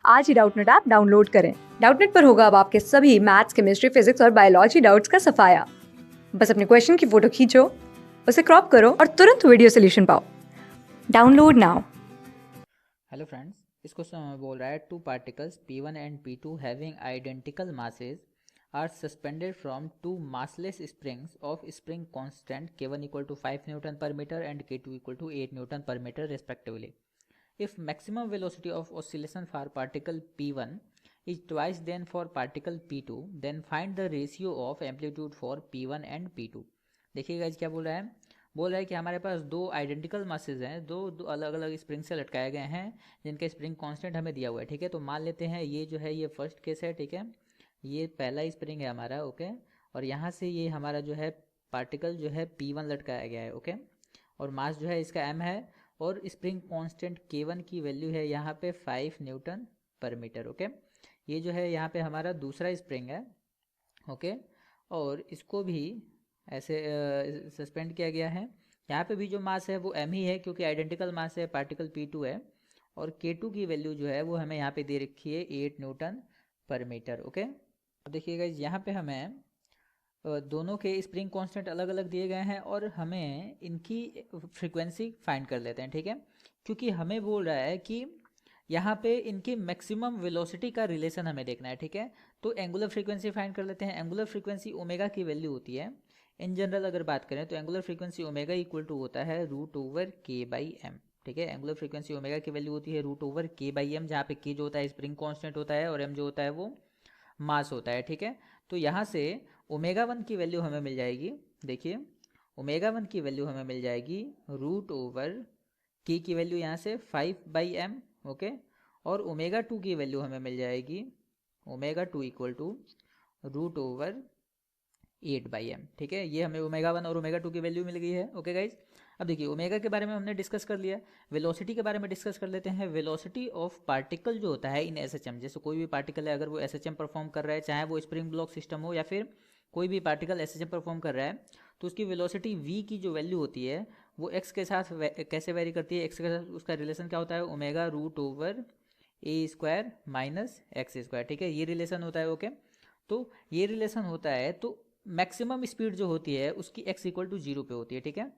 आज ही Doubtnut app download करें। Doubtnut पर होगा अब आपके सभी मैथ्स, केमिस्ट्री, फिजिक्स और बायोलॉजी डाउट्स का सफाया। बस अपने क्वेश्चन की फोटो खींचो, उसे क्रॉप करो और तुरंत वीडियो सोल्यूशन पाओ। Download now. हेलो फ्रेंड्स, इस क्वेश्चन में बोल रहा है two particles P1 and P2 having identical masses are suspended from two massless springs of spring constant K1 equal to 5 newton per metre and K2 equal to 8 newton per metre respectively. If maximum velocity of oscillation for particle P1 is twice then for particle P2, then find the ratio of amplitude for P1 and P2. देखिएगा क्या बोल रहा है कि हमारे पास दो identical masses हैं, दो अलग अलग स्प्रिंग से लटकाए गए हैं जिनका स्प्रिंग कांस्टेंट हमें दिया हुआ है. ठीक है, तो मान लेते हैं ये जो है ये फर्स्ट केस है. ठीक है, ये पहला स्प्रिंग है हमारा. ओके, और यहाँ से ये हमारा जो है पार्टिकल जो है P1 लटकाया गया है. ओके, और मास जो है इसका m है और स्प्रिंग कांस्टेंट K1 की वैल्यू है यहाँ पे 5 न्यूटन पर मीटर. ओके, ये जो है यहाँ पे हमारा दूसरा स्प्रिंग है. ओके, और इसको भी ऐसे सस्पेंड किया गया है. यहाँ पे भी जो मास है वो m ही है क्योंकि आइडेंटिकल मास है, पार्टिकल P2 है. और K2 की वैल्यू जो है वो हमें यहाँ पे दे रखी है 8 न्यूटन पर मीटर. ओके, अब देखिएगा यहाँ पे हमें दोनों के स्प्रिंग कांस्टेंट अलग अलग दिए गए हैं और हमें इनकी फ्रीक्वेंसी फाइंड कर लेते हैं. ठीक है, क्योंकि हमें बोल रहा है कि यहाँ पे इनकी मैक्सिमम वेलोसिटी का रिलेशन हमें देखना है. ठीक है, तो एंगुलर फ्रीक्वेंसी फाइंड कर लेते हैं. एंगुलर फ्रीक्वेंसी ओमेगा की वैल्यू होती है, इन जनरल अगर बात करें तो angular frequency omega equal to होता है √K/m. ठीक है, एंगुलर फ्रीक्वेंसी ओमेगा की वैल्यू होती है √K/m, जहाँ पे K जो होता है स्प्रिंग कांस्टेंट होता है और m जो होता है वो मास होता है. ठीक है, तो यहाँ से ω1 की वैल्यू हमें मिल जाएगी. देखिए, ω1 की वैल्यू हमें मिल जाएगी √K की वैल्यू यहाँ से 5/m. ओके, और ω2 की वैल्यू हमें मिल जाएगी ω2 इक्वल टू √8/m. ठीक है, ये हमें ω1 और ω2 की वैल्यू मिल गई है. ओके गाइज, अब देखिए ओमेगा के बारे में हमने डिस्कस कर लिया. वेलोसिटी के बारे में डिस्कस कर लेते हैं. वेलोसिटी ऑफ पार्टिकल जो होता है इन एसएचएम, जैसे कोई भी पार्टिकल है अगर वो एसएचएम परफॉर्म कर रहा है, चाहे वो स्प्रिंग ब्लॉक सिस्टम हो या फिर कोई भी पार्टिकल एसएचएम परफॉर्म कर रहा है, तो उसकी वेलोसिटी v की जो वैल्यू होती है वो x के साथ कैसे वेरी करती है. x के साथ उसका रिलेशन क्या होता है, ω√a² - x². ठीक है, ये रिलेशन होता है. ओके, तो ये रिलेशन होता है तो मैक्सिमम स्पीड जो होती है उसकी x इक्वल टू 0 पे होती है. ठीक है,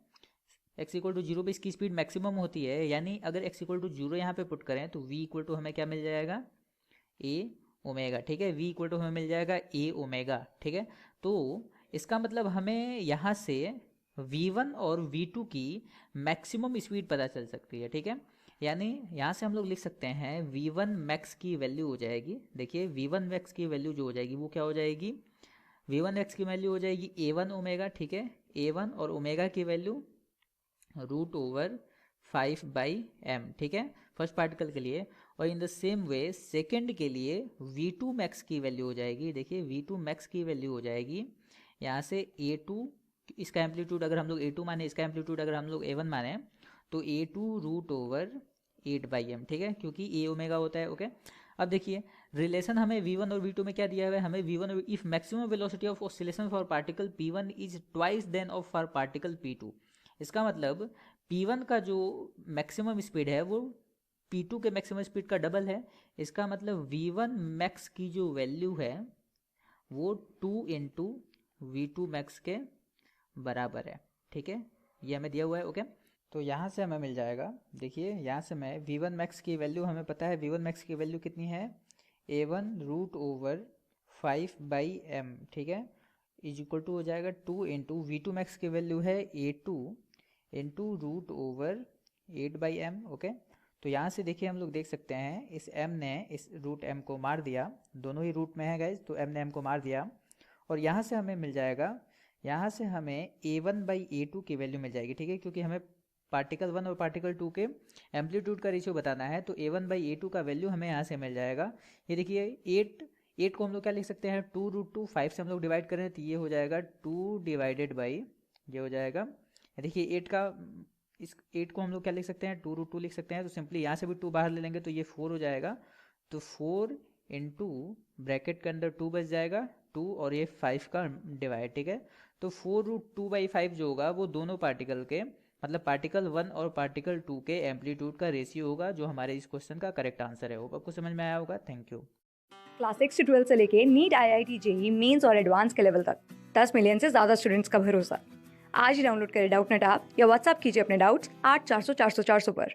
x इक्वल टू 0 पे इसकी स्पीड मैक्सिमम होती है, यानी अगर x इक्वल टू 0 यहाँ पे पुट करें तो v इक्वल टू हमें क्या मिल जाएगा, a ओमेगा. ठीक है, v इक्वल टू हमें मिल जाएगा a ओमेगा. ठीक है, तो इसका मतलब हमें यहाँ से v1 और v2 की मैक्सिमम स्पीड पता चल सकती है. ठीक है, यानी यहाँ से हम लोग लिख सकते हैं v1 मैक्स की वैल्यू हो जाएगी. देखिए v1 मैक्स की वैल्यू जो हो जाएगी वो क्या हो जाएगी, v1 मैक्स की वैल्यू हो जाएगी a1 ओमेगा. ठीक है, a1 और ओमेगा की वैल्यू √5/m. ठीक है, फर्स्ट पार्टिकल के लिए. और in the same way second के लिए v2 मैक्स की वैल्यू हो जाएगी. देखिए v2 मैक्स की वैल्यू हो जाएगी यहाँ से a2, इसका एम्पलीट्यूड अगर हम लोग a2 माने, इसका एम्पलीट्यूड अगर हम लोग a1 माने, तो a2 √8/m. ठीक है, क्योंकि a ओमेगा होता है. ओके, अब देखिए रिलेशन हमें v1 और v2 में क्या दिया हुआ है, हमें v1 if maximum velocity of oscillation for particle p1 is twice than of for particle p2. इसका मतलब P1 का जो मैक्सिमम स्पीड है वो P2 के मैक्सिमम स्पीड का डबल है. इसका मतलब V1 मैक्स की जो वैल्यू है वो 2 इंटू V2 मैक्स के बराबर है. ठीक है, ये हमें दिया हुआ है. ओके, तो यहाँ से हमें मिल जाएगा. देखिए यहाँ से मैं V1 मैक्स की वैल्यू हमें पता है, V1 मैक्स की वैल्यू कितनी है, a1 √5/m. ठीक है, इज इक्वल टू हो जाएगा 2 इंटू V2 मैक्स की वैल्यू है a2 इंटू √8/m. ओके, तो यहाँ से देखिए हम लोग देख सकते हैं इस m ने इस √m को मार दिया, दोनों ही रूट में है गाइज, तो m ने m को मार दिया. और यहाँ से हमें मिल जाएगा, यहाँ से हमें a1/a2 की वैल्यू मिल जाएगी. ठीक है, क्योंकि हमें पार्टिकल 1 और पार्टिकल 2 के एम्पलीट्यूड का रेशियो बताना है, तो a1/a2 का वैल्यू हमें यहाँ से मिल जाएगा. ये देखिए 8 को हम लोग क्या लिख सकते हैं, 2√2, 5 से हम लोग डिवाइड करें तो ये हो जाएगा 2 डिवाइडेड बाई, ये हो जाएगा. देखिए 8 को हम लोग क्या लिख सकते हैं, 2√2 लिख सकते हैं. तो सिंपली यहाँ से भी 2 बाहर ले लेंगे तो ये 4 हो जाएगा. तो 4 इंटू ब्रैकेट के अंदर 2 बच जाएगा, 2 और ये 5 का डिवाइड. ठीक है, तो 4√2/5 जो होगा वो दोनों पार्टिकल के मतलब पार्टिकल 1 और पार्टिकल 2 के एम्पलीट्यूड का रेशियो होगा, जो हमारे इस क्वेश्चन का करेक्ट आंसर है। होगा, कुछ समझ में आया होगा। Thank you. क्लास 6 से 12 से लेके नीट, IIT, जेई मेंस और एडवांस के लेवल तक 10 मिलियन से ज्यादा स्टूडेंट्स का भरोसा। आज ही डाउनलोड करें डाउटनेट ऐप या व्हाट्सएप कीजिए अपने डाउट्स 8400 400 400 पर।